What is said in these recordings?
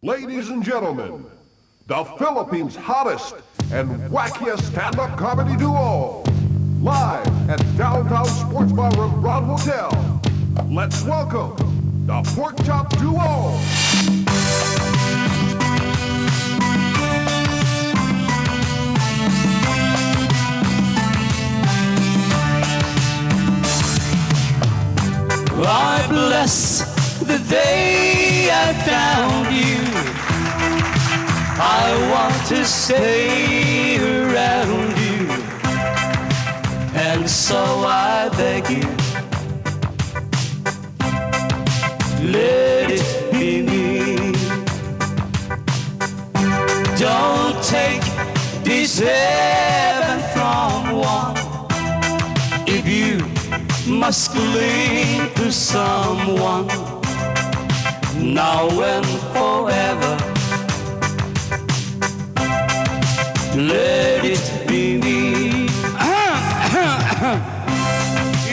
Ladies and gentlemen, the Philippines' hottest and wackiest stand-up comedy duo, live at Downtown Sports Bar Grand Hotel. Let's welcome the Pork Chop Duo. I bless the day I found you. I want to stay around you, and so I beg you, let it be me. Don't take this heaven from one. If you must cling to someone, now and forever, let it be me.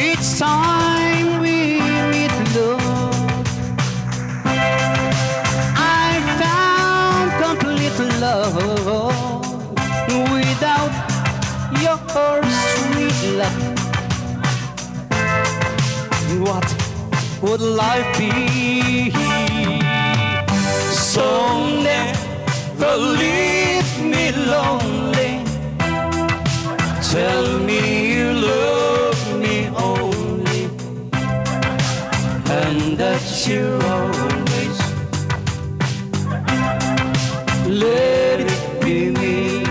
Each time we meet, love, I found complete love. Without your sweet love, what would life be? So never leave me lonely. Tell me you love me only, and that you always let it be me.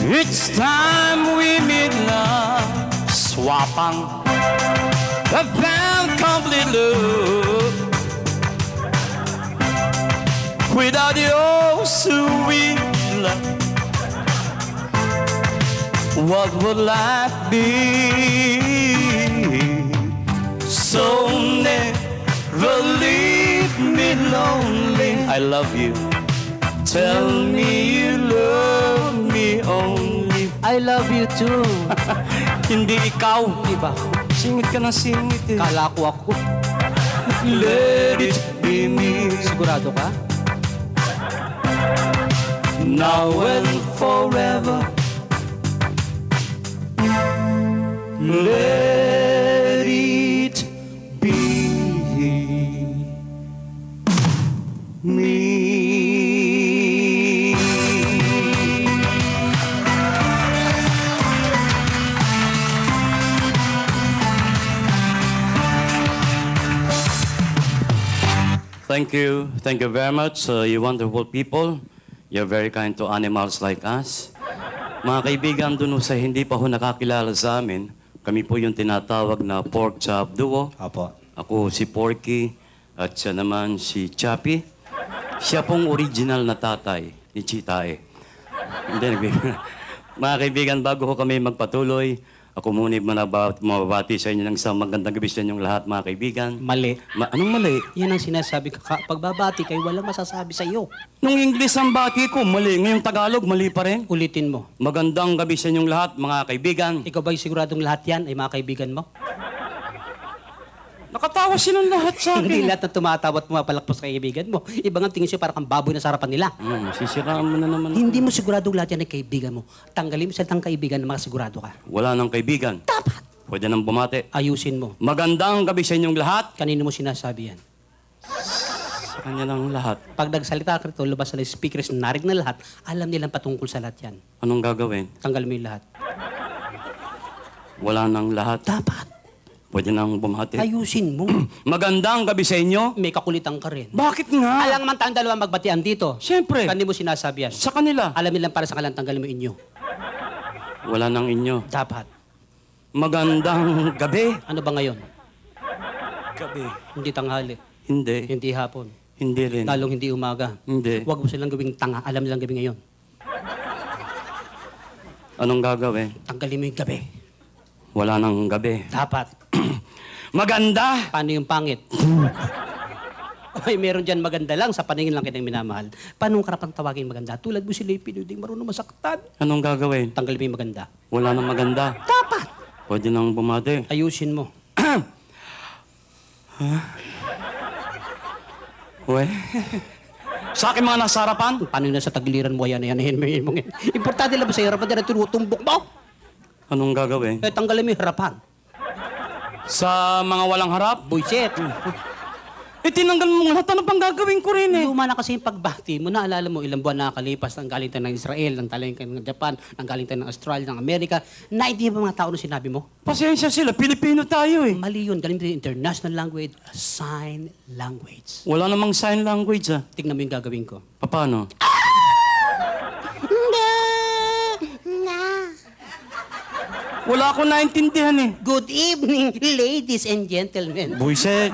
Each time we meet now, swapang I found complete love. Without your sweet love, what would life be? So never leave me lonely. I love you. Tell me you love me only. I love you too. Hindi ikaw, diba? Singit ka ng singit eh. Kala ko ako. Let it be me. Sigurado ka? Now and forever, let it be me. Thank you very much, you wonderful people. You're very kind to animals like us. Mga kaibigan, dun sa hindi pa ho nakakilala sa amin, kami po yung tinatawag na Pork Chop Duo. Apo. Ako si Porky at siya naman si Chappy. Siya pong original na tatay ni Chitae. Hindi, mga kaibigan, bago ko kami magpatuloy, ako muna mababati sa inyo ng isang magandang gabi sa inyong lahat, mga kaibigan. Mali. Anong mali? Yan ang sinasabi ko. Pagbabati kayo, walang masasabi sa iyo. Nung English ang bati ko, mali. Ngayong Tagalog, mali pa rin. Ulitin mo. Magandang gabi sa inyong lahat, mga kaibigan. Ikaw ba'y siguradong lahat yan ay mga kaibigan mo? Nakatawa silang lahat sa akin. Hindi lahat na tumatawa at pumapalakpas sa kaibigan mo. Iba nga tingin siya parang kang baboy na sa harapan nila. Sisiraan mo na naman. Hindi mo siguradong lahat yan ay kaibigan mo. Tanggalin mo sa tang kaibigan na makasigurado ka. Wala nang kaibigan. Dapat. Pwede nang bumati. Ayusin mo. Magandang gabi sa inyong lahat. Kanino mo sinasabi yan? Sa kanya lang lahat. Pag nagsalita ka rito, lumabas na speakers, narig na lahat, alam nilang patungkol sa lahat yan. Anong gagawin? Tanggal mo yung lahat. Wala nang lahat. Dapat. Pwede nang bumati. Ayusin mo. Magandang gabi sa inyo. May kakulitan ka rin. Bakit nga? Alang man tayong dalawa magbatian dito. Siyempre. Kanino mo sinasabi yan? Sa kanila. Alam nilang para sa kalang tanggalin mo inyo. Wala nang inyo. Dapat. Magandang gabi. Ano ba ngayon? Gabi. Hindi tanghali. Hindi. Hindi hapon. Hindi rin. Lalong hindi umaga. Hindi. Huwag mo silang gawing tanga. Alam nilang gabi ngayon. Anong gagawin? Tanggalin mo yung gabi. Wala nang gabi. Dapat. Maganda! Paano yung pangit? Ay, meron dyan maganda lang. Sa paningin lang kitang minamahal. Paano ang karapang tawagin maganda? Tulad mo si Leipin, hindi marunong masaktan. Anong gagawin? Tanggalin mo yung maganda. Wala nang maganda. Dapat. Pwede nang bumati. Ayusin mo. We. Sa akin mga nasa harapan? Paano yun sa tagliran mo yan? Importante lang ba sa harapan dyan? Tinutumbok mo? Anong gagawin? Eh, tanggalin mo yung harapan. Sa mga walang harap? Buisit. Eh, tinanggal mo lahat. Ano pang gagawin ko rin eh? Luma na kasi yung pagbati mo. Naalala mo, ilang buwan nakakalipas ng galing tayo ng Israel, ng galing tayo ng Japan, ng galing tayo ng Australia, ng Amerika. Naintindihan ba mga tao na sinabi mo? Pasensya sila. Pilipino tayo eh. Mali yun. Galing tayo international language, sign language. Wala namang sign language ah. Tignan mo yung gagawin ko. Paano? Wala akong naintindihan eh. Good evening, ladies and gentlemen. Buisit.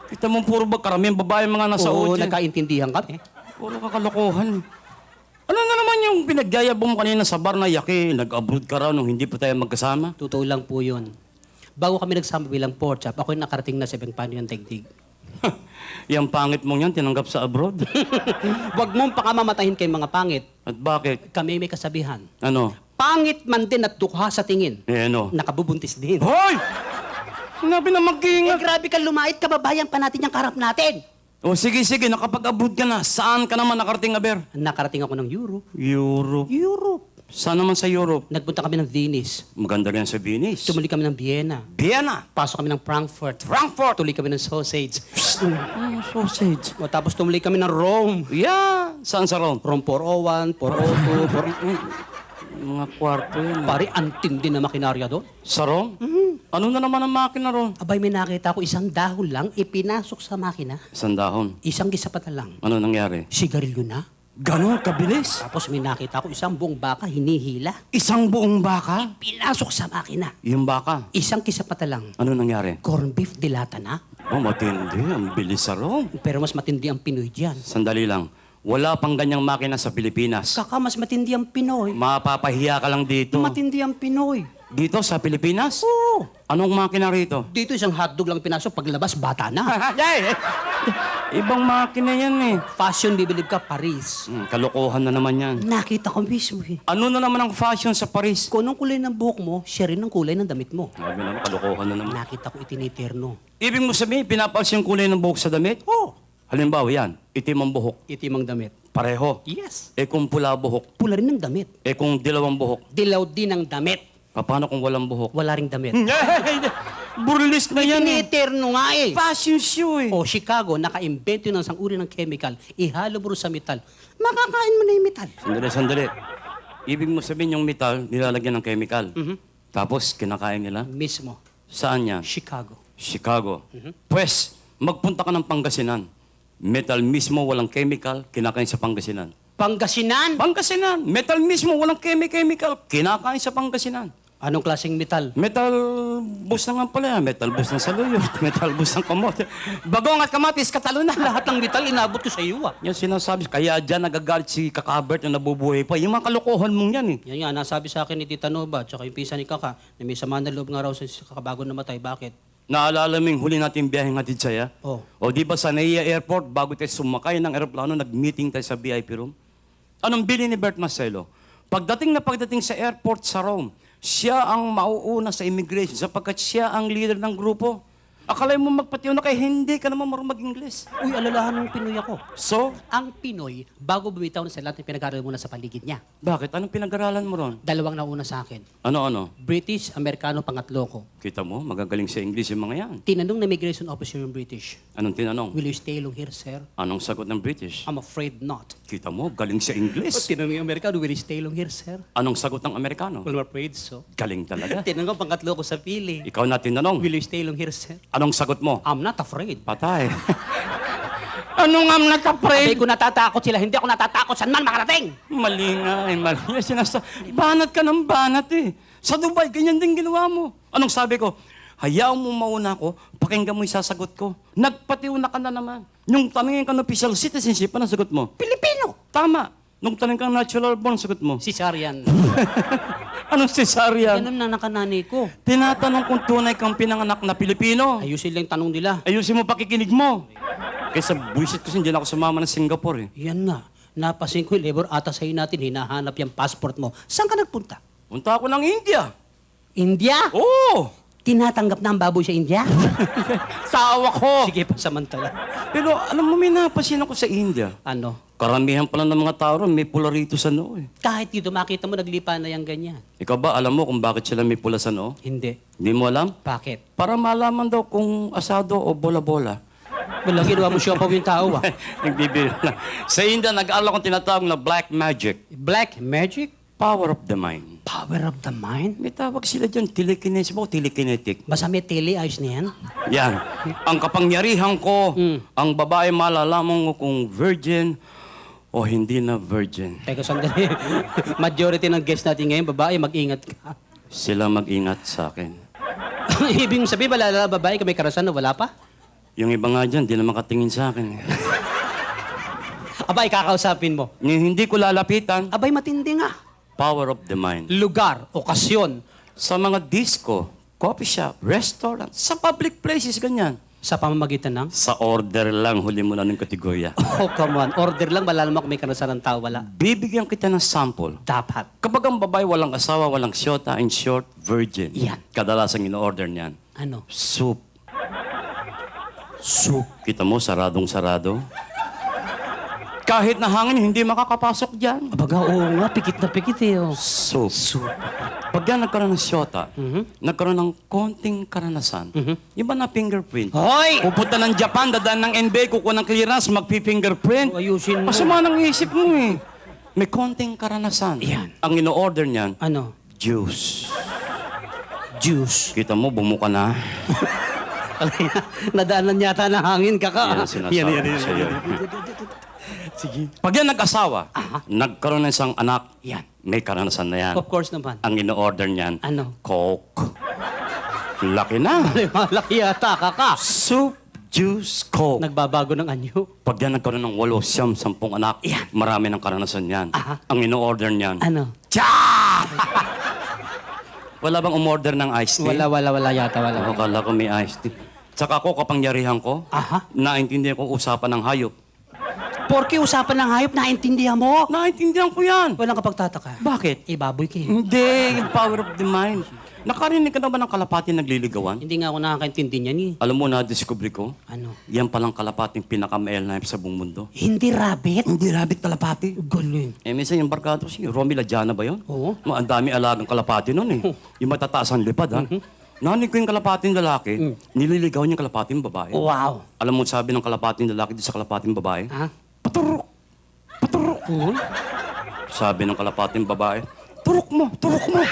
Kita mo puro ba karamihan babae mga nasa Oo, audience. nagkaintindihan kami. Puro kakalokohan. Ano na naman yung pinagyayabong mo kanina sa bar na yaki? Nag-abroad ka raw nung hindi pa tayo magkasama? Totoo lang po yun. Bago kami nagsama bilang pork chop, ako'y nakarating na sa ibang paano yung tegtig. Yang pangit mong yan, tinanggap sa abroad. Huwag mong pakamamatahin kay mga pangit. At bakit? Kami may kasabihan. Ano? Pangit man din at dukha sa tingin. Eh ano? Nakabubuntis din. Hoy! Sinabi na Eh, mag-iingat. grabe ka lumait, kababayan pa natin yung karap natin. O sige, nakapag-abroad ka na. Saan ka naman nakarating, Aber? Nakarating ako ng Europe. Europe. Europe. Saan naman sa Europe? Nagpunta kami ng Venice. Maganda rin sa Venice. Tumuli kami ng Vienna. Vienna. Pasok kami ng Frankfurt. Frankfurt. Tuloy kami ng sausage. Sausage. O, tapos tumuli kami ng Rome. Yeah. Saan sa Rome? Rome 401, 402, Mga kwarto yun. Pare, antindi na makinarya doon. Sa Rome? Ano na naman ang makina ron? Abay, may nakita ko isang dahon lang, ipinasok sa makina. Isang dahon. Isang gisapata lang. Ano nangyari? Sigarilyo na. Ganon, kabilis. Tapos may nakita ko isang buong baka, hinihila. Isang buong baka? Pinasok sa makina. Yung baka. Isang kisapata lang. Ano nangyari? Corn beef dilata na. Oh, matindi. Ang bilis sa Rome. Pero mas matindi ang Pinoy dyan. Sandali lang. Wala pang ganyang makina sa Pilipinas. Kaka, mas matindi ang Pinoy. Mapapahiya ka lang dito. Matindi ang Pinoy. Dito sa Pilipinas? Oo. Anong makina rito? Dito isang hotdog lang pinasok, paglabas, bata na. Ibang makina yan eh. Fashion, bibilib ka, Paris. Kalokohan na naman yan. Nakita ko mismo eh. Ano na naman ang fashion sa Paris? Kung anong kulay ng buhok mo, siya rin ang kulay ng damit mo. Sabi naman, kalokohan na naman. Nakita ko itiniterno. Ibig mo sabihin, pinapalis yung kulay ng buhok sa damit? Oh, Halimbawa yan, itim ang buhok. itim ang damit. Pareho. Yes. Eh kung pula buhok, Pula rin ang damit. eh kung dilawang buhok, Dilaw din ang damit. paano kung walang buhok? Wala ring damit. Burlesque na yan eh. Itiniterno nga eh. Fashion show eh. O Chicago, naka-invento ng isang uri ng chemical, ihalo mo sa metal. Makakain mo na yung metal. Sandali. Ibig mo sabihin yung metal, nilalagyan ng chemical. Tapos, kinakain nila. Mismo. Saan yan? Chicago. Chicago. Pwes, magpunta ka ng Pangasinan. Metal mismo, walang chemical, kinakain sa Pangasinan. Pangasinan? Pangasinan! Metal mismo, walang chemical, kinakain sa Pangasinan. Anong klaseng metal? Metal bus na nga pala yan. Metal bus ng saluyot. Metal bus ng kamote. Bagong at kamatis, katalo na. Lahat ng metal inabot ko sa iyo ah. Yan sinasabi. Kaya dyan nagagalit si Kakabert na nabubuhay pa. Yung mga kalokohan mong yan eh. Yan nga, nasabi sa akin ni Tita Nova, tsaka yung pisa ni Kaka, na may sama na loob nga raw sa kakabago namatay. Bakit? Naalala mo yung huli natin biyaheng hatid saya? Oh. O di ba sa NAIA Airport, bago tayo sumakay ng aeroplano, nag-meeting tayo sa VIP room? Anong bili ni Bert Marcelo? Pagdating sa airport sa Rome, siya ang mauuna sa immigration sapagkat siya ang leader ng grupo. Akala mo magpatiyo na kay hindi ka naman marunong mag-Ingles. Uy, alalahan ng Pinoy ako. So, Ang Pinoy, bago bumitaw na sa lahat, pinag-aaral muna sa paligid niya. bakit? Anong pinag-aralan mo ron? Dalawang nauna sa akin. Ano? British, Amerikano, pangatlo ko. Kita mo, magagaling sa English yung mga yan. Tinanong na immigration officer yung British, Anong tinanong? will you stay long here, sir? Anong sagot ng British? I'm afraid not. Kita mo, galing sa English. Tinanong yung Amerikano, will you stay long here, sir? Anong sagot ng Amerikano? Well, I'm afraid so. Galing talaga. Tinanong pangatlo ko sa pili, Ikaw na tinanong. will you stay long here, sir? Anong sagot mo? I'm not afraid. Patay. Ano nga Sabi natapray? ko natatakot sila, hindi ako natatakot, saan man makarating? Mali nga, mali. Banat ka ng banat eh. Sa Dubai, ganyan din ginawa mo. Anong sabi ko? Hayaan mo mauna ko, pakinggan mo yung sasagot ko. Nagpatiuna ka na naman. Nung tanongin ka ng official citizenship, anong sagot mo? Pilipino! Tama. Nung tanong kang natural born, sagot mo. Cesarean. Anong cesarean? Ganun na nakanani ko. Tinatanong kung tunay kang pinanganak na Pilipino. Ayusin lang yung tanong nila. Ayusin mo pakikinig mo. Kaysa buwisit kasi hindi na ako sumama ng Singapore eh. Yan nga. Napasin ko yung labor ata sa'yo natin, hinahanap yung passport mo. Saan ka nagpunta? Punta ako ng India. India? Oo! Tinatanggap na ang baboy sa India? Tao ako! Sige pa, samantala. Pero alam mo, may napansin ako sa India. Ano? Karamihan pala ng mga tao ron, may pula rito sa noo eh. Kahit dito, makita mo, naglipa na yung ganyan. Ikaw ba, alam mo kung bakit sila may pula sa noo? Hindi. Hindi mo alam? Bakit? Para malaman daw kung asado o bola-bola. Wala, ginawa mo siya pa yung tao, ah. Nagbibiro lang. Sa India, nag-aaral akong tinatawag na black magic. Black magic? Power of the mind. Power of the mind? May tawag sila dyan, telekinesis ba o telekinetic? Basta may tele, ayos na yan. Yan. Ang kapangyarihan ko, ang babae malalaman mo kung virgin o hindi na virgin. Teka, sandali. Majority ng guests natin ngayon, babae, mag-ingat ka. Sila mag-ingat sa akin. Ibig sabihin, wala babae ka may karasan na wala pa? Yung iba nga dyan, di naman katingin sa akin. Abay, kakausapin mo. Hindi ko lalapitan. Abay, matindi nga. Power of the mind. Lugar, okasyon, Sa mga disco, coffee shop, restaurant, sa public places, ganyan. sa pamamagitan ng... Sa order lang, huli mo na ng kategorya. Oh, come on. Order lang, wala naman kung may karasan ng tao, wala. Bibigyan kita ng sample. Dapat. Kapag ang babae walang asawa, walang siyota, in short, virgin. Yan. Kadalasan in-order niyan. Ano? Soup. Soup. Kita mo, saradong-sarado. Kahit na hangin, hindi makakapasok dyan. Abaga, oo nga, pikit na pikit eh. Oh. Soup. Soup. Pag yan nagkaroon ng siyota, nagkaroon ng konting karanasan, iba na fingerprint. Hoy! Pupunta ng Japan, dadaan ng NBA, kukuha ng clearance, magpi-fingerprint. Oh, ayusin mo. Masama ng isip mo eh. May konting karanasan. Yan. Ang ino-order niyan, Ano? juice. Juice. Kita mo, bumuka na. Nadaanan yata ng hangin, kaka. Yan ang sinasabi ko sa'yo. Sige. Pag yan nag-asawa, nagkaroon ng isang anak, Yan. may karanasan na yan. Of course naman. Ang ino-order niyan, Ano? Coke. Laki na. Malaki yata, kaka. Soup, juice, Coke. Nagbabago ng anyo. Pag yan nagkaroon ng 8, 10 anak, Yan. marami ng karanasan yan. Aha. Ang ino-order niyan, Ano? Cha! Wala bang umorder ng iced tea? Wala yata, wala. Ako, kala ko may iced tea. Tsaka ako, kapangyarihan ko, Aha. naintindihan ko usapan ng hayop. Porke usapan ng hayop, naintindihan mo. Naintindihan ko yan. Walang kapagtataka. Bakit? Ibaboy ka eh. Hindi, yung power of the mind. Nakarinig ka na ba ng kalapati nagliligawan? Hindi nga ako nakakaintindi niyan eh. Alam mo, na-discover ko, Ano? yan palang kalapating pinaka-male knife sa buong mundo. Hindi rabbit? Hindi rabbit kalapati. Galing. Eh, minsan yung barkado, si Romy Ladiana ba yun? Oo. Ang dami alagang kalapati nun eh. Yung matataas ang lipad ha. Narinig ko yung kalapating lalaki, nililigaw niya yung kalapating babae. Wow. Alam mo sabi ng kalapating lalaki doon sa kalapating babae? Ha? Paturok! Paturok! Sabi ng kalapating babae, turok mo! Turok mo!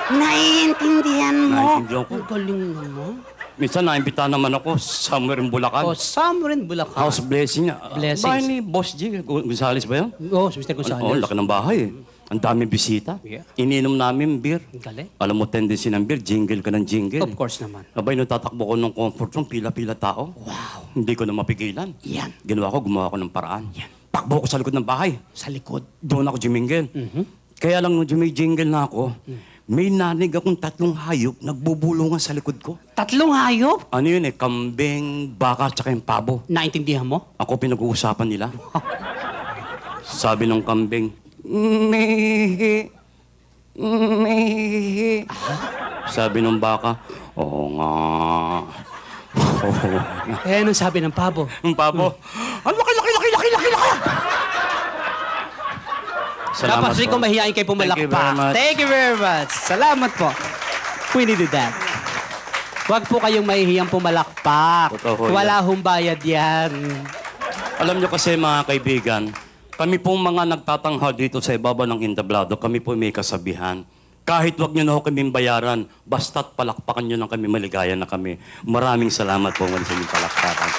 Naiintindihan mo? Naiintindihan ko. Ang galing naman. Minsan naimbita naman ako somewhere in Bulacan. Oh, summer in Bulacan. House blessing niya. Blessings. Bahay ni Boss G. Gonzales ba yun? Oh, si Mr. Gonzales. Oo, laki ng bahay eh. Ang daming bisita. Yeah. Ininom namin beer. Ang galing. Alam mo, tendency ng beer, jingle ka ng jingle. Of course naman. Abay, natatakbo ko ng comfort room, pila-pila tao. Wow. Hindi ko na mapigilan. Yan. Gumawa ko ng paraan. Takbo ko sa likod ng bahay. Sa likod. Doon ako jumingil. Kaya lang nung jumijingle na ako, may nanig akong 3 hayop nagbubulungan sa likod ko. 3 hayop? Ano yun eh, kambing, baka, tsaka yung pabo. Naintindihan mo? Ako pinag-uusapan nila. Sabi ng kambing, Mihi. Mihi. Sabi ng baka, oo nga. Oo nga. Eh, anong sabi ng pabo? Ang pabo, ang laki! Salamat Kapag ko mahihain kayo Thank you very pumalakpak. much. Thank you very much. Salamat po. We needed that. Huwag po kayong mahihiyang pumalakpak. Totoo yan. Wala hong bayad yan. Alam niyo kasi mga kaibigan, kami pong mga nagtatanghal dito sa ibaba ng entablado, kami po may kasabihan. Kahit wag niyo na ako kaming bayaran, basta't palakpakan niyo lang kami, maligaya na kami. Maraming salamat po sa inyong palakpakan.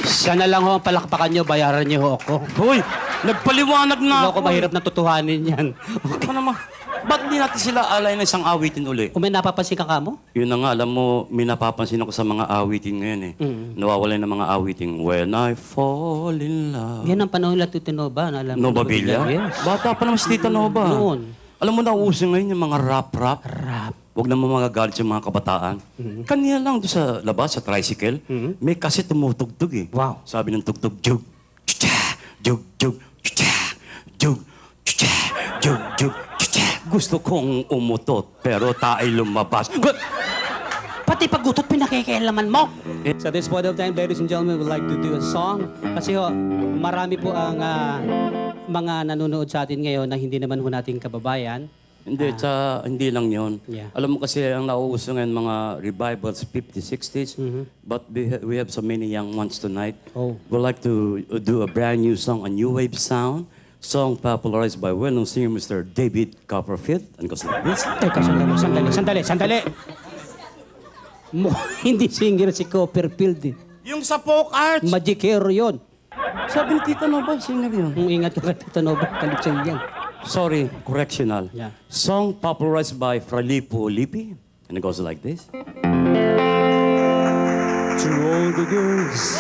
Siya na lang ho ang palakpakan nyo, bayaran nyo ho ako. Hoy, nagpaliwanag na Hindi ako. ako mahirap na tutuhanin yan. Ano naman? Ba't di natin sila alay ng isang awitin uli? Kung may napapansin ka mo? Yun na nga, alam mo, may napapansin ako sa mga awitin ngayon eh. Nawawala ng mga awiting, When I Fall in Love. Yan ang panahon lang Tinoba. Alam mo, Nova Villa? Yes. Bata pa naman si Tita Nova. Noon. Alam mo na, uso ngayon yung mga rap-rap. Rap. Huwag naman magagalit yung mga kabataan. Kanina lang doon sa labas, sa tricycle, may kasi tumutugtog eh. Wow. Sabi ng tugtog, jug, chucha, jug, jug, chucha, jug, chucha, jug, jug, chucha. Gusto kong umutot, pero tayo lumabas. Pati paggutot pinakikialaman mo. So this point of time, ladies and gentlemen, we'd like to do a song. Kasi ho, marami po ang mga nanonood sa atin ngayon na hindi naman ho nating kababayan. Hindi lang yun. Yeah. Alam mo kasi ang nauuso ngayon mga revivals, 50s, 60s. But we have so many young ones tonight. Oh. We'd like to do a brand new song, a new wave sound. Song popularized by well-known singer Mr. David Copperfield. And goes like this. Teka, sandali. Hindi singer si Copperfield eh. Yung sa folk arts. Magicero yun. Sabi ni Tita Nova, singer yun. Kung ingat ka Tito Nova, kalipsan yan. Sorry, correctional. Yeah. Song popularized by Fralipo Lippi. And it goes like this. To all the girls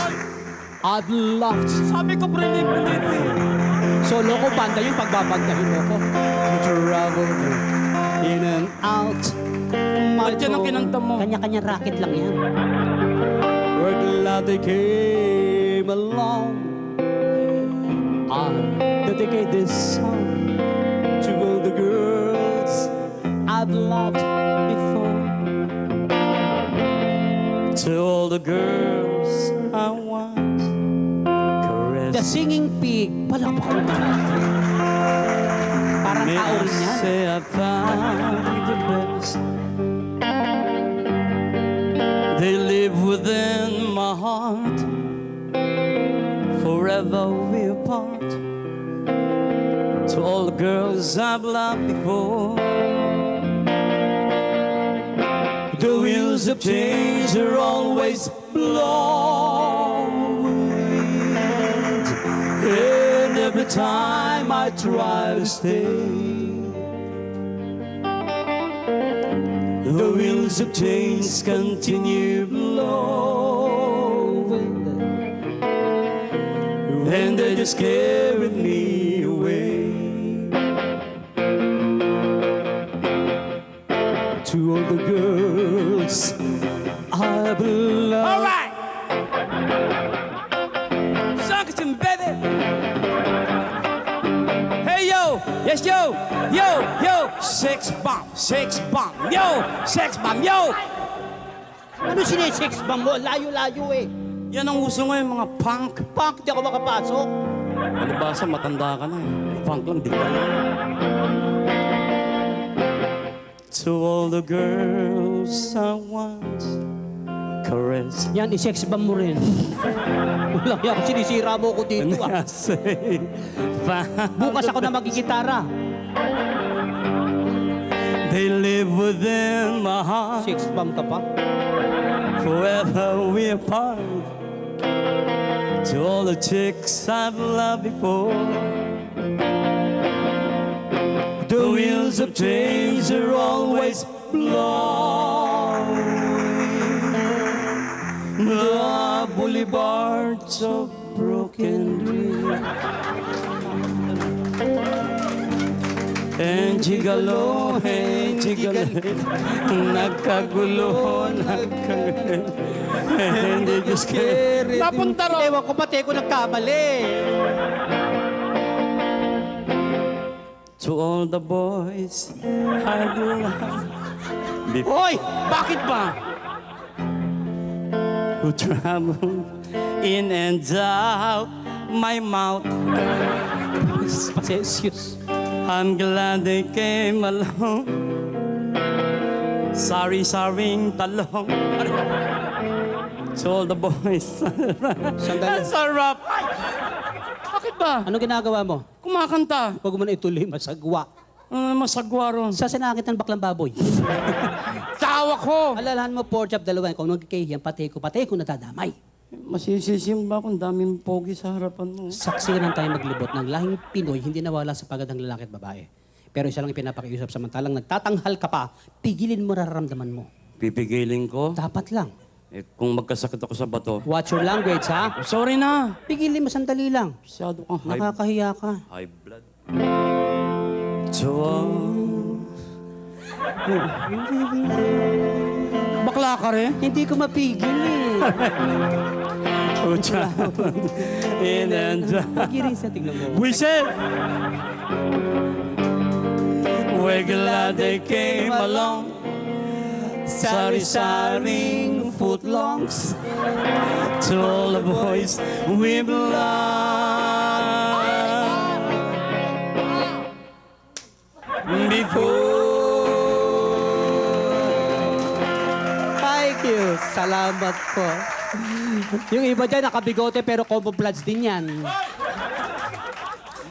I've loved. Sabi ko, Fralipo Lippi. Solo ko banda yung pagbabandahin mo ko. To travel in and out. Ba't yan ang kinanta mo? Kanya-kanya racket lang yan. We're glad they came along. I dedicate this song to all the girls I've loved before. To all the girls I once caressed. The singing pig. Palakpakan mo natin. Parang May tao I rin yan. say I found the best. They live within my heart. Forever we're apart. To all the girls I've loved before. The wheels of change are always blowing. And every time I try to stay, the wheels of change continue blowing, and they just carry me away. To all the girls I've loved. All right, sing it to me, baby. Hey yo, yes yo, sex bomb, yo, sex bomb, yo. Ano sinesex ba mo? Layo-layo eh. Yan ang uso ngayon, mga punk. Punk, di ako makapasok. Palibasa, matanda ka na eh. Punk lang, di ba? To all the girls I once caressed. Yan, i-sex bomb mo rin. Walang yan, sinisira mo ko dito ah. I say, Bukas ako na magigitara. they live within my heart. Sex bomb ka pa? Forever we apart. To all the chicks I've loved before. The wheels of change are always blowing. The boulevards of broken dreams. And gigalo, nagkagulo, and they just can't. Napunta ro. Ewan ko pati ako nagkamali. To all the boys I love Hoy! Bakit ba? who travel in and out my mouth, Pasensiyos. I'm glad they came along. Sorry-saring talong. To all the boys. Sandali. Ang sarap. Ay! Bakit ba? Ano ginagawa mo? Kumakanta. Huwag mo na ituloy, masagwa. Masagwa ron. Sa sinakit ng baklang baboy. Tawa ko. Alalahan mo, pork chop, dalawa. Kung magkikahiyan, pati ko nadadamay. Masisisimba kung daming pogi sa harapan mo. Saksihan tayo maglibot ng lahing Pinoy, hindi nawala sa pagad ng lalaki at babae. Pero isa lang ipinapakiusap, samantalang nagtatanghal ka pa, pigilin mo nararamdaman mo. Pipigilin ko. Dapat lang. Kung magkasakit ako sa bato. Watch your language, ha? Sorry na. Pigilin mo, sandali lang. Masyado kang Nakakahiya ka. high blood. So, bakla ka rin? Hindi ko mapigil eh. In and out. Pagirin sa tingnan mo. We said, we're glad they came along. Sari-saring footlongs to all the boys we belong. Thank you. Salamat po. Yung iba dyan, nakabigote pero camouflage din yan.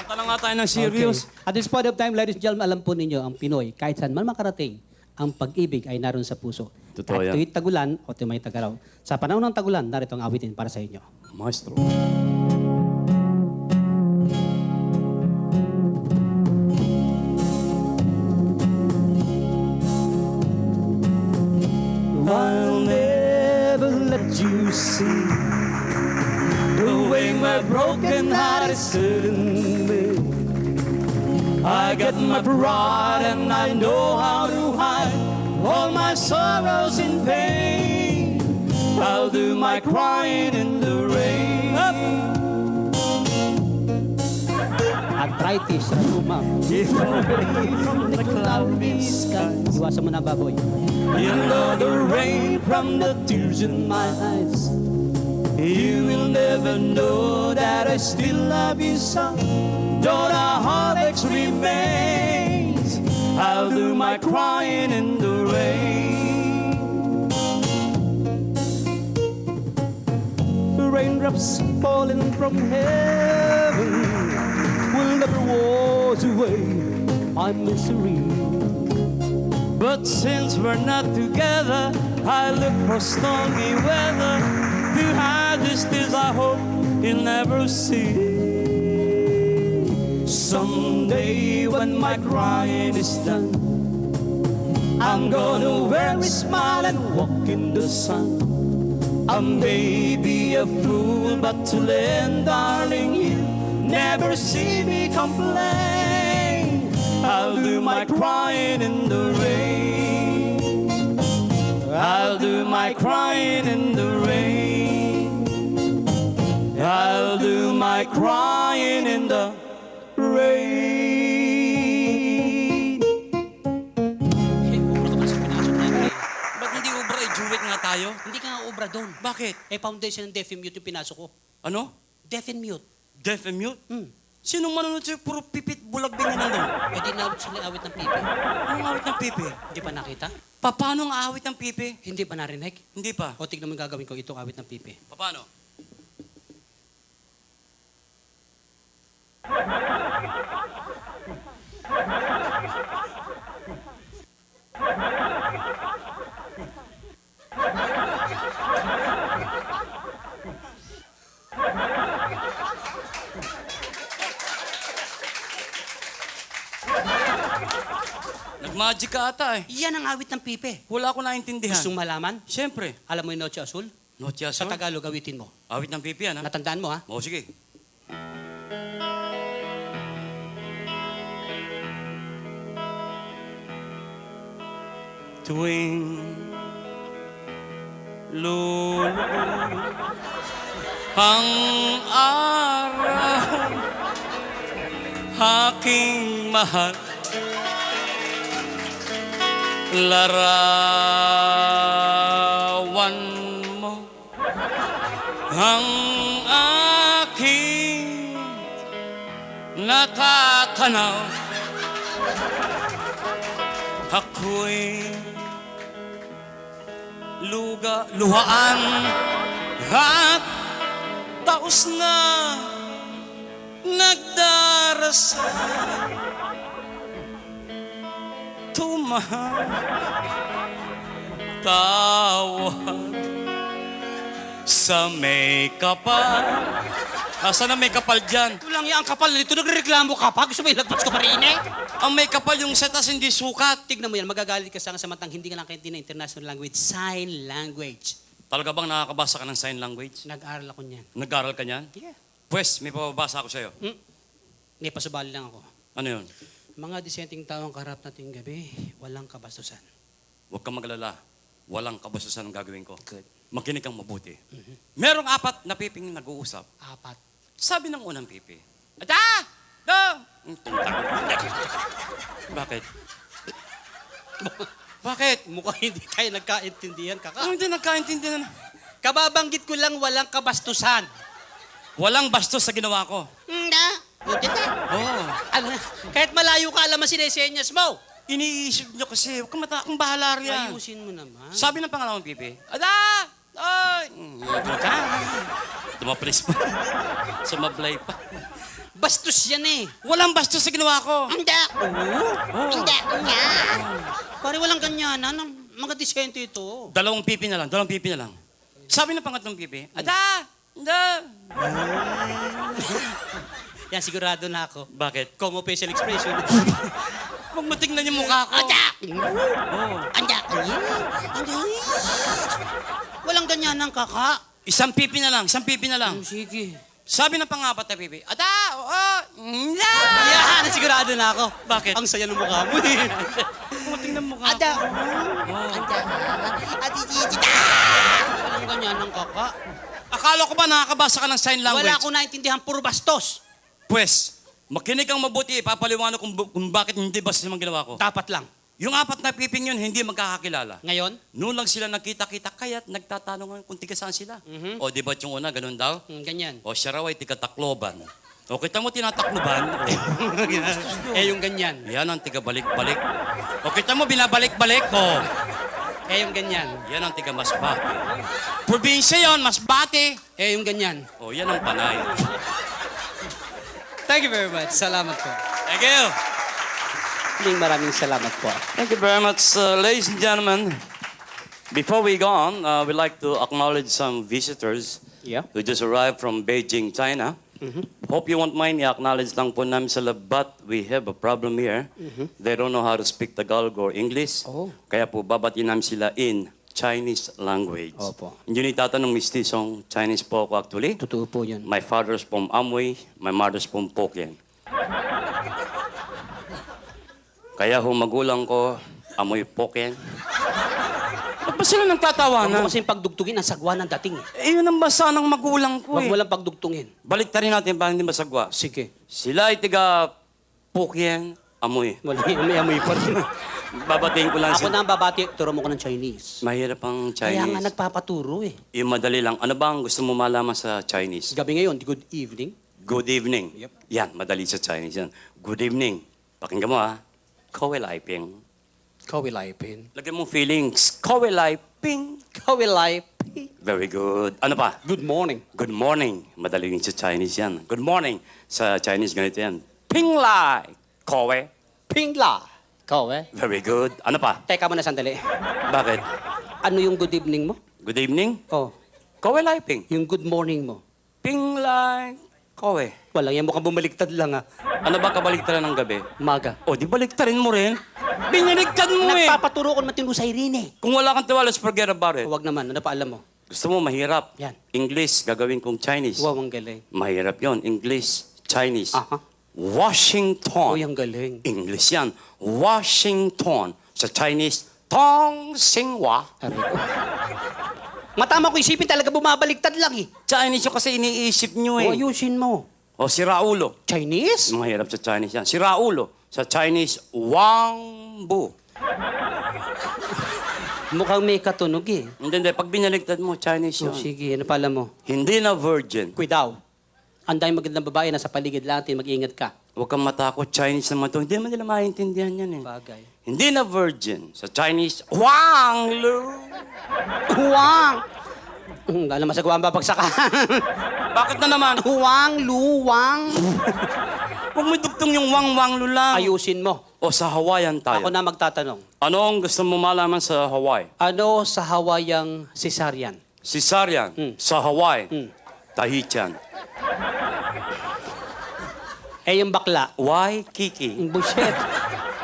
Mata lang nga tayo ng serious. Okay. At this point of time, ladies and gentlemen, alam po ninyo, ang Pinoy, kahit saan man makarating, ang pag-ibig ay naroon sa puso. Totoo Kahit yan. tuwid tagulan o may tagaraw. Sa panahon ng tagulan, narito ang awitin para sa inyo. Maestro. I'll never let you see the way my broken heart is hurting me. I got my pride and I know how to hide all my sorrows in pain. I'll do my crying in the rain. Arthritis, rheuma. If only from the cloudy skies, Iwasan mo na baboy. you know the rain from the tears in my eyes. You will never know that I still love you, son. Though the heartaches remains, I'll do my crying in the rain. The raindrops falling from heaven will never wash away my misery. But since we're not together, I look for stormy weather to hide these tears I hope you'll never see. Someday when my crying is done, I'm gonna wear a smile and walk in the sun. I may be a fool, but till then, darling, you never see me complain. I'll do my crying in the rain. I'll do my crying in the rain. I'll do my crying in the rain. Ubra ka ba sa pinasok namin? Ba't hindi ubra? Duet nga tayo. Hindi ka nga ubra doon. Bakit? Foundation ng Deaf and Mute yung pinasok ko. Ano? Deaf and Mute. Deaf and mute? Hmm. Sinong manunod sa'yo? Puro pipit bulag din na nandun. Eh di na sila awit ng pipi. Anong awit ng pipi? Hindi pa nakita? Paano ang awit ng pipi? Hindi pa narinig? Hindi pa. O tignan mo yung gagawin ko, itong awit ng pipi. Paano? Nag-magic ka ata eh. Yan ang awit ng pipi. Wala ko naintindihan. Gustong malaman? Siyempre. Alam mo yung Noche Azul? Noche Sa Azul? Tagalog, awitin mo. Awit ng pipi yan ha? Natandaan mo, ha? Oo, sige. Tuwing lulubog ang araw, aking mahal, larawan mo ang aking natatanaw. Ako'y luhaan at taos na nagdarasal. Tumahal, tawag sa may kapal. Asan ang may kapal dyan? Ito lang yan, ang kapal. Ito nagreklamo ka pa. Gusto mo ilagpas ko pa rin, eh? Ang may kapal yung setas hindi sukat. Tignan mo yan, magagalit ka sa samantang hindi ka lang kaintindihan ng international language, sign language. Talaga bang nakakabasa ka ng sign language? Nag-aral ako niyan. Nag-aral ka niyan? Yeah. Pwes, may pababasa ako sa'yo. May pasubali lang ako. Ano yun? Mga disenteng tao ang kaharap nating gabi, walang kabastusan. Huwag kang magalala. Walang kabastusan ang gagawin ko. Good. Makinig kang mabuti. Merong 4 na piping nag-uusap. 4. Sabi ng unang pipi, Ada! Dong! Bakit? Bakit? Mukhang hindi tayo nagkaintindihan, kaka. Ano hindi nagkaintindihan? Kababanggit ko lang walang kabastusan. Walang bastos sa ginawa ko. Hindi. Hindi ka. Oo. Ano, kahit malayo ka, alam mo sinesenyas mo. Iniisip nyo kasi, huwag kang akong bahala riyan. Ayusin mo naman. Sabi ng pangalawang pipi, Ada! Ay! Dumaprelis pa. Sumablay pa. Bastos yan eh. Walang bastos sa ginawa ko. Hindi. Hindi. Nga. Pare walang ganyanan. Mga disente ito. Dalawang pipi na lang. Sabi ng pangatlong pipi, Ada! Ada! Yan, sigurado na ako. Bakit? Como facial expression. Huwag mo tingnan yung mukha ko. Ada! Oo. Anda! Walang ganyanan, kaka. Isang pipi na lang. Sige. Sabi ng pangapat na pipi, Ada! Ada! Yan, sigurado na ako. Bakit? Ang saya ng mukha mo eh. Huwag mo tingnan mukha ko. Ada! Anda! Walang ganyanan, kaka. Akala ko ba nakakabasa ka ng sign language? Wala akong naintindihan, puro bastos. Pwes, makinig kang mabuti, ipapaliwanag kung bakit hindi bastos yung ginawa ko. Dapat lang. Yung apat na piping yun, hindi magkakakilala. Ngayon? Noon lang sila nagkita-kita, kaya't nagtatanong kung tiga saan sila. O di ba't yung una, ganun daw? Ganyan. O siya raw ay tiga Tacloban. O kita mo tinatakloban, Eh, yung ganyan. yan ang tiga balik-balik. O kita mo binabalik-balik, Eh, yung ganyan. yan ang tiga Masbate. Probinsya yon, Masbate. Eh, yung ganyan. O yan ang Panay. Thank you very much. Salamat po. Thank you. Maraming salamat po. Thank you very much, ladies and gentlemen. Before we go on, we'd like to acknowledge some visitors Yeah. who just arrived from Beijing, China. Hope you won't mind i-acknowledge lang po namin sila, but we have a problem here. They don't know how to speak Tagalog or English. Oh. Kaya po babatiin namin sila in Chinese language. Opo. Yun yung tatanong mistisong Chinese po ako actually. Totoo po yun. My father's from Amoy, my mother's from Pokien. Kaya ho magulang ko, Amoy Pokien. Ba't ba sila Huwag nagtatawanan? mo kasing pagdugtungin ang sagwa ng dating eh. Eh, yun ang basa ng magulang ko Huwag mo eh. lang pagdugtungin. Balik rin natin para hindi masagwa. Sige. Sila ay tiga Pokien, Amoy. Wala may amoy pa rin. Babatiin ko lang Ako sila. na ang babati, turo mo ko ng Chinese. Mahirap ang Kaya nga Chinese. nagpapaturo eh. Yung madali lang. Ano ba ang gusto mo malaman sa Chinese? Gabi ngayon, good evening. Good evening. Yep. Yan, madali sa Chinese yan. Good evening. Pakinggan mo ha. Kowe lai ping. Kawilaypin. Lagyan mo feelings. Kowe lai ping. Kawilaypin. Very good. Ano pa? Good morning. Good morning. Madali rin sa Chinese yan. Good morning. Sa Chinese ganito yan. Ping lai. Kowe. Pingla. Kawe. Very good. Ano pa? Teka muna sandali. Bakit? Ano yung good evening mo? Good evening. Oh, Kowe lai ping. yung good morning mo. Ping lai. Kowe. Walang yan, mukhang bumaliktad lang ah. Ano ba kabaliktaran ng gabi? Maga. O, di baliktarin mo rin. Binaligtad mo eh. Nagpapaturo ko matino sa Irene. Kung wala kang tiwala, forget about it. Huwag naman, ano pa alam mo? Gusto mo mahirap? Yan. English, gagawin kong Chinese. Wow, ang galing. Mahirap yon. English, Chinese. Aha. Washington. Uy, ang galing. English yan. Washington. Sa Chinese, Tong Xinhua. Sabi ko. Matama ko isipin talaga bumabaliktad lang eh. Chinese yung kasi iniisip nyo O, eh. ayusin mo. O, si Raulo. Chinese? Mahirap sa Chinese yan. Si Raulo. Sa Chinese, Wang Bu. Mukhang may katunog eh. Hindi. Pag binaligtad mo, Chinese So, yun. sige, ano pa alam mo? Hindi na virgin. Kuidaw. Ang daming magandang babae nasa paligid natin, mag-ingat ka. Huwag kang matakot. Chinese naman to. Hindi naman nila maintindihan yan eh. Bagay. Hindi na virgin. Sa Chinese, Wang Lu. Huwang! Alam masagawa ang babagsakan. Bakit na naman? Huwang, luwang. Huwag mo dugtong yung Wang Lu lang. Ayusin mo. O sa Hawaiian tayo. Ako na magtatanong. Ano ang gusto mo malaman sa Hawaii? Ano sa Hawaiiang cesarean? Cesarean. Sa Hawaii. Mm. Tahitian. Eh, yung bakla. Why, Kiki? Yung bullshit.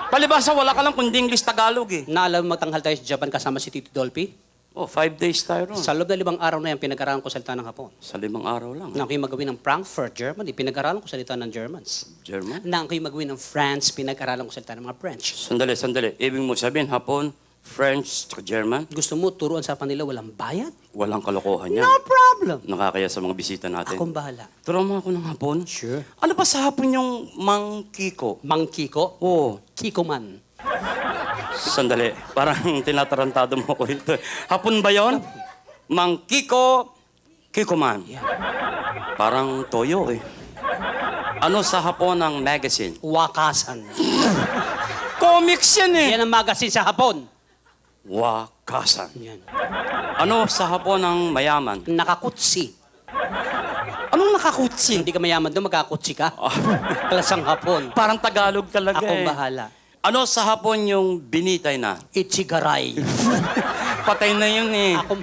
Palibasa, wala ka lang kundi English Tagalog eh. Naalam mo matanghal tayo sa Japan kasama si Tito Dolphy? Oh, 5 days tayo ron. Sa loob ng 5 araw na yan, pinag-aralan ko salita ng Hapon. Sa 5 araw lang. Na ako'y magawin ng Frankfurt, Germany, pinag-aralan ko salita ng Germans. German? Na ako'y magawin ng France, pinag-aralan ko salita ng mga French. Sandali. Ibig mo sabihin, Hapon, French, German, Gusto mo turuan sa kanila walang bayad? walang kalokohan yan. No problem. Nakakaya sa mga bisita natin. Akong bahala. Turuan mo ako ng Hapon. Sure. Ano ba sa Hapon yung Mang Kiko? Mang Kiko? Oo. Kiko man. Sandali, parang tinatarantado mo ko ito. Hapon ba yon? Mang Kiko, Kikoman. Parang toyo eh. Ano sa hapon ng magazine? Wakasan. Comics yan eh. Yan ang magazine sa hapon. Wakasan. Yan. Ano sa hapon ng mayaman? Nakakutsi. Anong nakakutsi? Hindi ka mayaman doon, magkakutsi ka. Klasang hapon. Parang Tagalog talaga Akong eh. bahala. Ano sa hapon yung binitay na? Ichigaray. Patay na yun eh. Ako,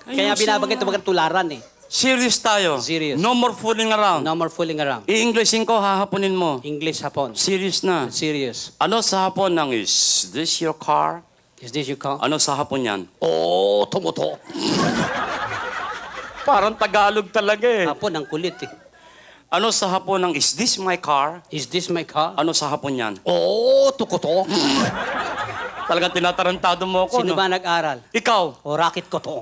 kaya binabanggit ito mga tularan eh. Serious tayo. Serious. No more fooling around. No more fooling around. I-Englishin ko, hahaponin mo. English hapon. Serious na. Serious. Ano sa hapon ng is this your car? Is this your car? Ano sa hapon yan? Oh, tumuto. Parang Tagalog talaga eh. Hapon, ang kulit eh. Ano sa hapon ng is this my car? Is this my car? Ano sa hapon yan? Oh, tukuto. Talagang tinatarantado mo ako, Sino no? ba nag-aral? Ikaw. O racket ko to.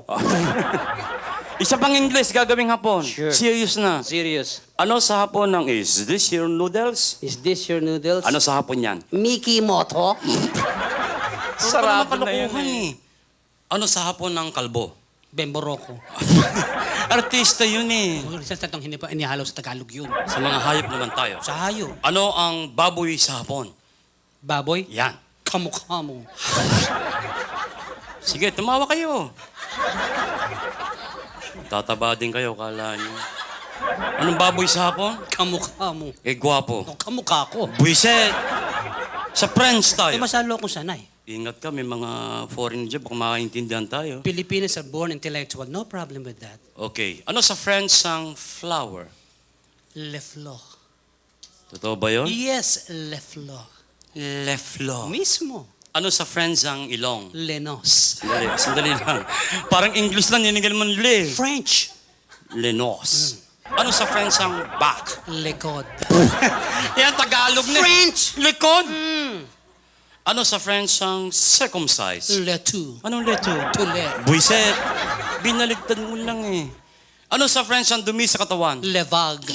Isa pang English gagawing hapon. Sure. Serious na. Serious. Ano sa hapon ng is this your noodles? Is this your noodles? Ano sa hapon yan? Mickey Moto? Sarado na yun eh. Ano sa hapon ng kalbo? Bemboroko. Artista yun eh. Sa tatong hindi pa inihalo sa Tagalog yun. Sa mga hayop naman tayo. Sa hayo. Ano ang baboy sa hapon? Baboy? Yan. Kamukha mo. Sige, tumawa kayo. Tataba din kayo, kala nyo. Anong baboy sa hapon? Kamukha mo. Eh, gwapo. O, kamukha ko. Buiset! Sa French Eh, tayo. masalo akong sanay. Ingat ka, may mga foreign job, baka makaintindihan tayo. Filipinos are born intellectual. No problem with that. Okay. Ano sa French ang flower? Le fleur. Totoo ba yun? Yes, le fleur. Le fleur. Mismo. Ano sa French ang ilong? Lenos. Sandali lang. Parang English lang, ninigal mo le. French. Lenos. Ano sa French ang back? Lekod. Yan, Tagalog na. French. Likod. Ano sa French ang circumcise? Le tout. Anong leto? Tule. Buiset. Binaligtad mo lang eh. Ano sa French ang dumi sa katawan? Le vague.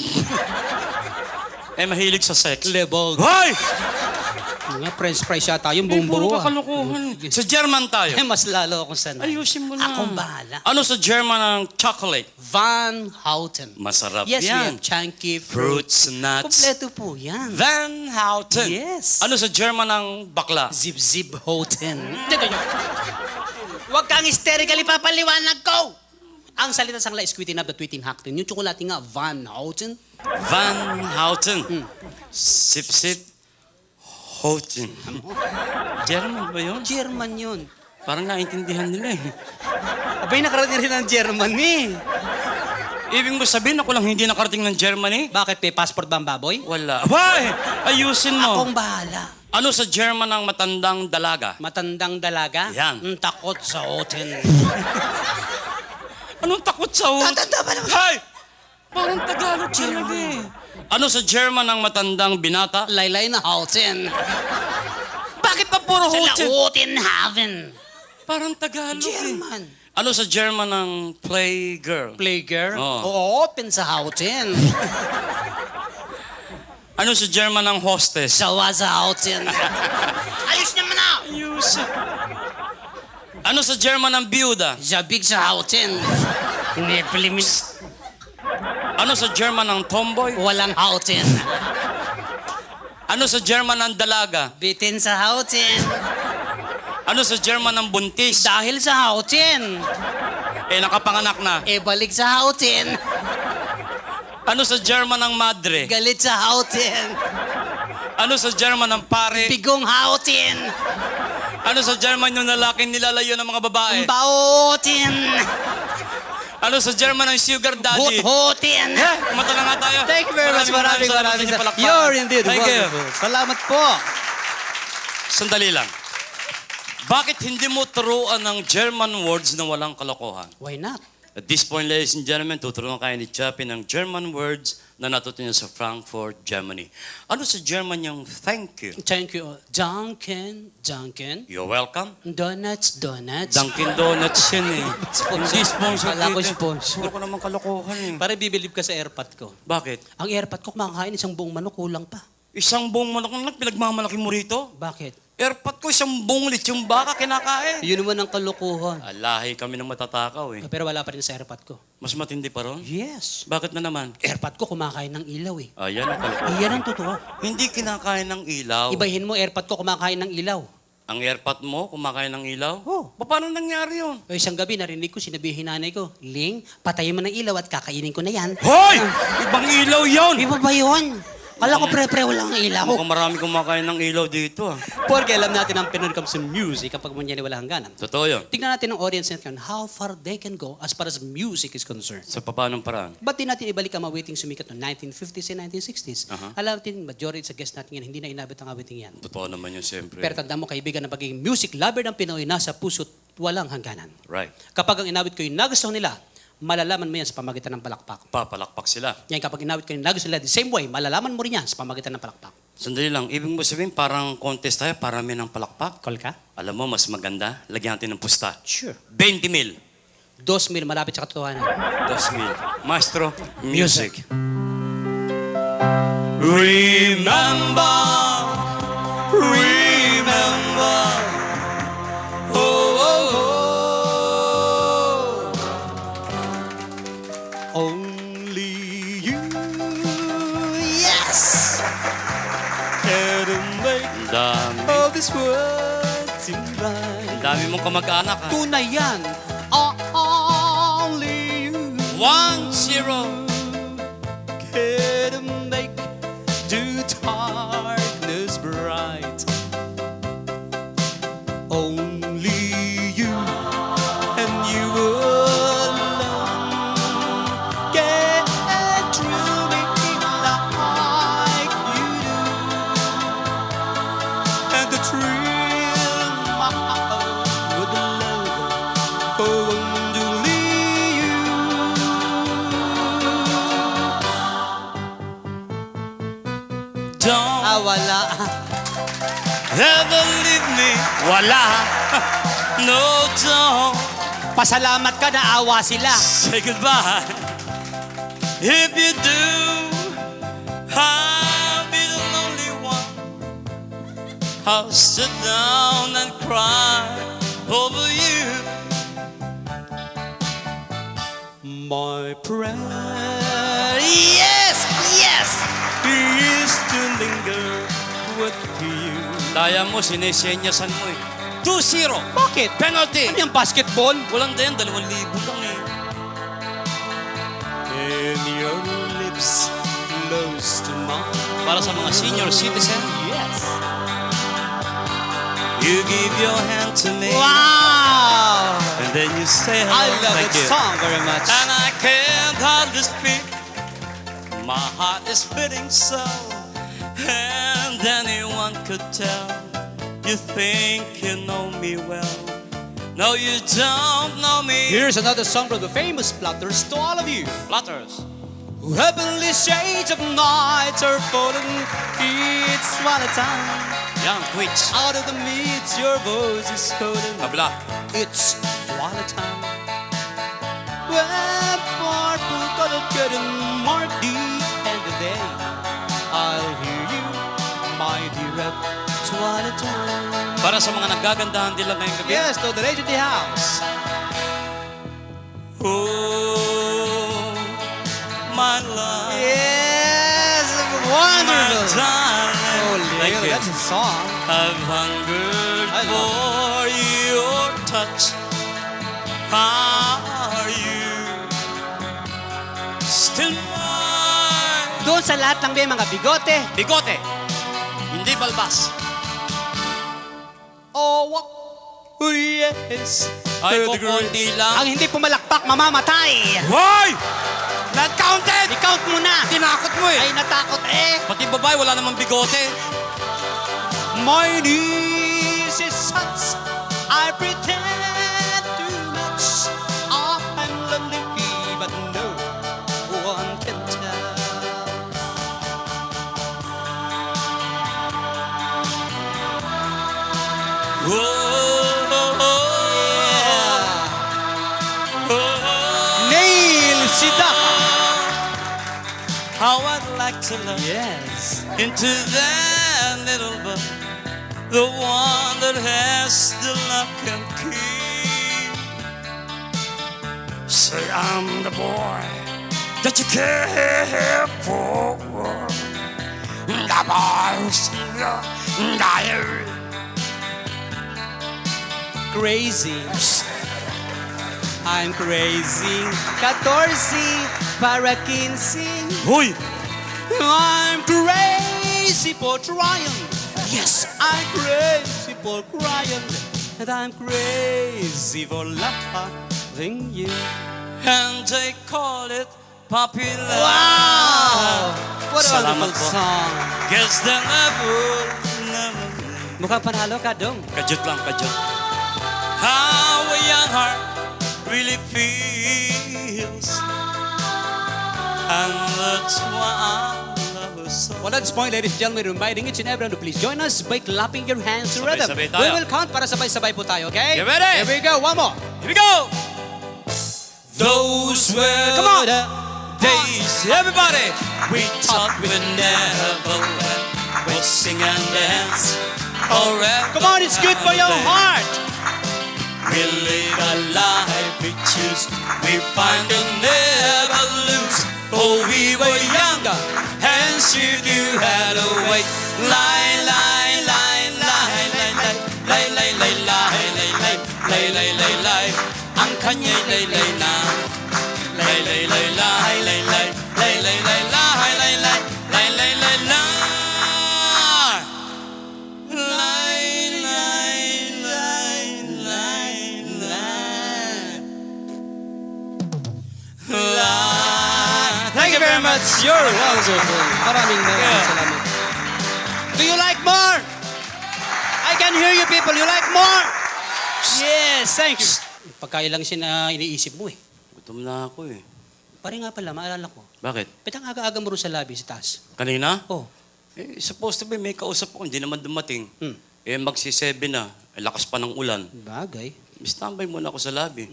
Eh, mahilig sa sex. Le vogue. Hoy! Nga, French fries yata yung Eh, buong puro buo. kakalukuhan. Sa German tayo. Eh, mas lalo akong sanay. Ayusin mo na. Akong bahala. Ano sa German ang chocolate? Van Houten. Masarap Yes, we yan. have chunky Fruits, nuts. Kompleto po yan. Van Houten. Yes. Ano sa German ang bakla? Zip-zip Houten. Huwag kang hysterically papaliwanag ko! Ang salita sang la is quitting up the tweeting hackten. Yung tsokolate nga, Van Houten. Van Houten. Sip-sip. Houten. German ba yun? German yun. Parang naintindihan nila eh. Abay, nakarating rin ng Germany. Ibig mo sabihin ako lang hindi nakarating ng Germany? Bakit? May passport ba ang baboy? Wala. Why? Ayusin mo. Akong bahala. Ano sa German ang matandang dalaga? Matandang dalaga? Yan. Takot sa Houten. Anong takot sa hoot? Tatanda ba naman? Hay! Parang Tagalog talaga eh. Ano sa German ang matandang binata? Laylay na Houten. Bakit pa puro Sa hoot? Lautenhaven. Parang Tagalog eh. German. Ano sa German ang playgirl? Playgirl? Oo. Open sa Houten. Ano sa German ang hostess? Sawa sa Houten. Ayos naman na! Ayus. Ano sa German ang byuda? Zabig sa Houten. Neplimin. Ano sa German ang tomboy? Walang Houten. Ano sa German ang dalaga? Bitin sa Houten. Ano sa German ang buntis? Dahil sa Houten. Eh, nakapanganak na. E balik sa Houten. Ano sa German ang madre? Galit sa Houten. Ano sa German ang pare? Bigong Houten. Ano sa German yung lalaking nilalayo ng mga babae? Bautin. Ano sa German ang sugar daddy? Hut-hutin. Eh, kumata na nga tayo. Thank you very much. Maraming salamat sa inyong palakpakan. You're indeed Thank you. wonderful. Salamat po. Sandali lang. Bakit hindi mo turuan ng German words na walang kalokohan? Why not? At this point, ladies and gentlemen, tuturuan kayo ni Chappie ng German words na natuto niya sa Frankfurt, Germany. Ano sa German yung thank you? Thank you. Dunkin. Dunkin. You're welcome. Donuts. Donuts. Dunkin' Donuts yan eh. Hindi sponsor Wala ko dito. sponsor. Puro ko naman kalokohan eh. Pare, bibilib ka sa airpot ko. Bakit? Ang airpot ko, kumakain isang buong manok, kulang pa. Isang buong manok lang pinagmamalaki mo rito? Bakit? Airpot ko, isang buong lechong baka kinakain. Yun naman ang kalokohan. Alahi kami ng matatakaw eh. Pero wala pa rin sa airpot ko. Mas matindi pa ron? Yes. Bakit na naman? Airpot ko kumakain ng ilaw eh. Ayan ang kalokohan. Iyan ang totoo. Hindi kinakain ng ilaw. Ibahin mo, airpot ko kumakain ng ilaw. Ang airpot mo, kumakain ng ilaw? Oh. Paano nangyari yun? O isang gabi, narinig ko, sinabihin nanay ko, Ling, patayin mo ng ilaw at kakainin ko na yan. Hoy! Ibang ilaw yun! Iba ba yun? Kala ko pre-pre walang ilaw. Mukhang marami kumakain ng ilaw dito ah. Porque alam natin ang Pinoy comes to music kapag man yan ay wala hangganan. Totoo yun. Tignan natin ang audience natin how far they can go as far as music is concerned. Sa papanong paraan? Ba't di natin ibalik ang awiting sumikat noong 1950s and 1960s? Aha. Alam natin, majority sa guest natin yan, hindi na inabot ang awiting yan. Totoo naman yun siyempre. Pero tandaan mo, kaibigan, na pagiging music lover ng Pinoy nasa puso't walang hangganan. Right. Kapag ang inabot ko yung nagustuhan nila, malalaman mo yan sa pamagitan ng palakpak. Papalakpak sila. Yan, kapag inabot ko yung nagustuhan nila, the same way, malalaman mo rin yan sa pamagitan ng palakpak. Sandali lang, ibig mo sabihin parang contest tayo, parami ng palakpak. Call ka? Alam mo, mas maganda, lagyan natin ng pusta. Sure. 20,000. 2,000, malapit sa katotohanan. 2,000. Maestro, music. Remember, remember, oh, oh, oh. Only you, yes, can make Ang dami. all this world seem right. Ang dami mong kamag-anak ha. Tunay yan. Only you 1-0. can make the darkness bright. Only you and you alone can truly like you do. And the thrill my heart with the love for only you. Don't Wala. ever leave me. Wala. No, don't Pasalamat ka na awa sila. say goodbye. If you do, I'll be the lonely one. I'll sit down and cry over you. My prayer, yes, yes, is to linger with you. Daya mo, sinesenyasan mo eh. 2-0. Bakit? Penalty. Ano yung basketball? Walang din, 2,000 lang eh. And your lips close to mine. Para sa mga senior citizen, Yes. you give your hand to me. Wow! And then you say hello. I love Thank that you. song very much. And I can't hardly speak. My heart is beating so. And anyone could tell. You think you know me well. No, you don't know me. Here's another song from the famous Platters to all of you. Flutters. Heavenly shades of night are falling. It's swallow time. Yan, Twitch. Out of the midst, your voice is calling. Kabla. It's swallow time. When purple colored curtain mark the end of the day, I'll hear you, my dear, at twilight time. Para sa mga nagagandahan din lang ngayong gabi. Yes, to the lady of the house. Oh, my love. Yes, My wonderful. darling. Oh, Thank Leo, you. that's a song. I've hungered I love for your touch. Are you still mine? Doon sa lahat ng may mga bigote. Bigote, hindi balbas. Oh, oh yes. Ay, To the girl. kukunti lang. Ang hindi pumalakpak, mamamatay. Hoy! Not counted! I-count mo na. Tinakot mo eh. Ay, natakot eh. Pati babae, wala namang bigote. My knees is such, I pretend too much. I'm lonely, but no one can tell. Oh, oh, oh, oh. Neil Sedaka. How I'd like to look Yes. into that little book the one that has the lock and key. Say I'm the boy that you care for. The boy who's dying. Crazy. I'm crazy. 14 para 15. Hoy! I'm crazy for trying. Yes, I'm crazy for crying. And I'm crazy for loving you. And they call it popular. Wow! What a Salamat wonderful po. song. Guess the level. Mukhang panalo ka, Dong. Kajut lang, kajut. How a young heart really feels. And that's why I love her so. Well, at this point, ladies and gentlemen, reminding each and everyone to please join us by clapping your hands to rhythm. Sabay-sabay tayo. We will count para sabay-sabay po tayo, okay? You ready? Here we go, one more. Here we go! Those were Come on. the days, everybody! We thought we'd never let. We'll sing and dance forever. Come on, it's good for your heart. We live a life we choose. We find and never lose. Oh, we were younger, and sure you had a way. Lie, lie, lie, lie, lie, lie, lie, lie, lie, lie, lie, lie, lie, lie, lie. Ang kanya'y lay, lay na. Lay, lay, lay, lie, lay, lay, lay, lay, lay, lie, lay, lay, lay, lay, lay, lie. Lie, lie, lie, lie, lie. Thank you very much. You're wonderful. Maraming salamat. Do you like more? I can hear you people. You like more? Yes, thank you. Pagkain lang siya na iniisip mo eh. Gutom na ako eh. Pare nga pala, maalala ko. Bakit? Ba't ang aga-aga mo rin sa lobby sa taas? Kanina? Oh. Eh, supposed to be, may kausap ako, hindi naman dumating. Hmm. Eh, magsi-7 na. Eh, lakas pa ng ulan. Bagay. Standby muna ako sa lobby.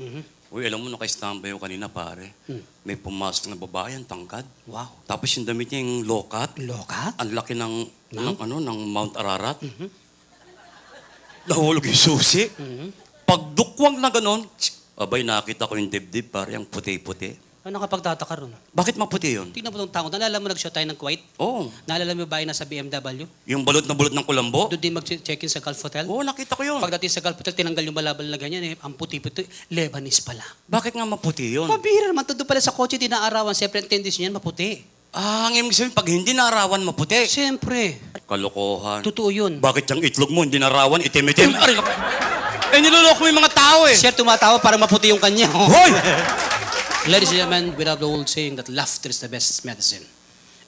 Uy, alam mo, naka-standby ako kanina, pare. May pumasok na babae, ang tangkad. Wow. Tapos yung damit niya yung lokat. Lokat? Ang laki ng Mount Ararat. Nahulog yung susi. Pagdukwang na ganon, abay, nakita ko yung dibdib, pare, ang puti-puti. Ano nakapagtataka ron? Bakit maputi yun? Tingnan mo itong tango. Naalala mo nag-shot tayo ng Kuwait? Oo. Naalala mo ba yung nasa BMW? Yung balot na bulot ng kulambo? Doon din mag-check-in sa Gulf Hotel? Oo, nakita ko yun. Pagdating sa Gulf Hotel, tinanggal yung balabal na ganyan eh. Ang puti-puti, Lebanese pala. Bakit nga maputi yun? Mabira naman. Doon pala sa kotse, dinaarawan. Siyempre, ang tendency niyan, maputi. Ah, ang ibig sabihin, pag hindi narawan, maputi. Siyempre. Kalokohan. Totoo yun. Bakit yung itlog mo, hindi narawan, itim-itim? Aray, naku. Eh, niloloko mo yung mga tao eh. Siya tumatawa para maputi yung kanya. Hoy! Ladies and gentlemen, we have the old saying that laughter is the best medicine.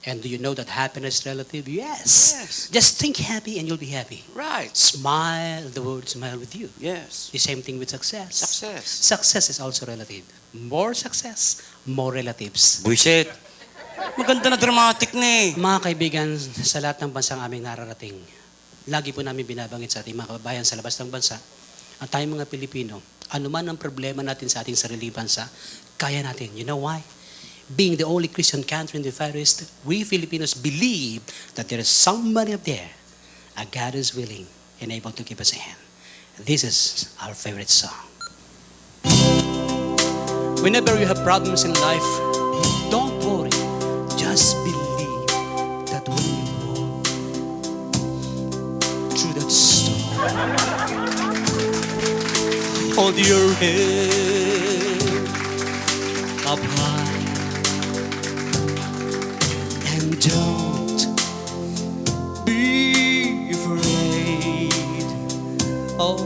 And do you know that happiness is relative? Yes. Just think happy and you'll be happy. Right. Smile, the world smile with you. Yes. The same thing with success. Success. Success is also relative. More success, more relatives. Buisit. Maganda na dramatic na eh. Mga kaibigan, sa lahat ng bansang aming nararating, lagi po namin binabanggit sa ating mga kababayan sa labas ng bansa, ang tayong mga Pilipino, anuman ang problema natin sa ating sarili bansa, kaya natin. You know why? Being the only Christian country in the Far East, we Filipinos believe that there is somebody up there, a God is willing and able to give us a hand. This is our favorite song. Whenever you have problems in life, don't worry. Just believe that when you walk through that storm, hold your head up high and don't be afraid of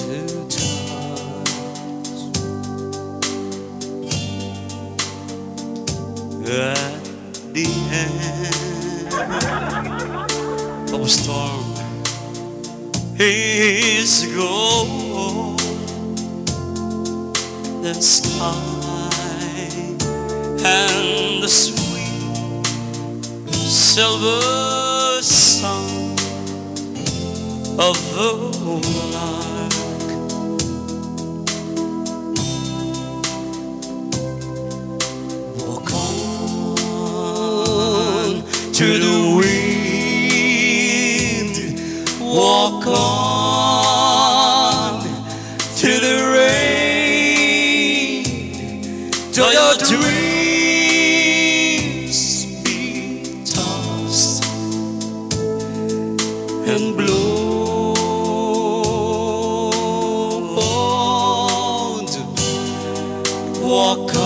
the times. At the end of a storm is gold. The sky and the sweet silver sound of the lark. Walk on to the wind, walk on and blow. Walk on,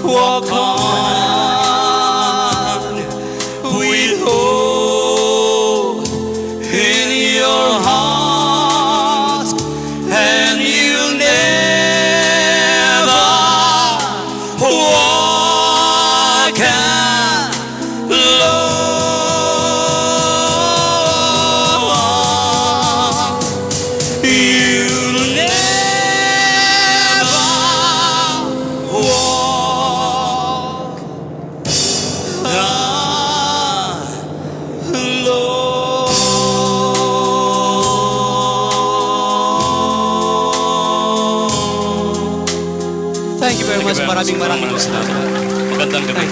walk on, with hope in your heart, and you'll never walk alone. You'll never walk alone. Thank you very much. Maraming salamat. Magandang gabi.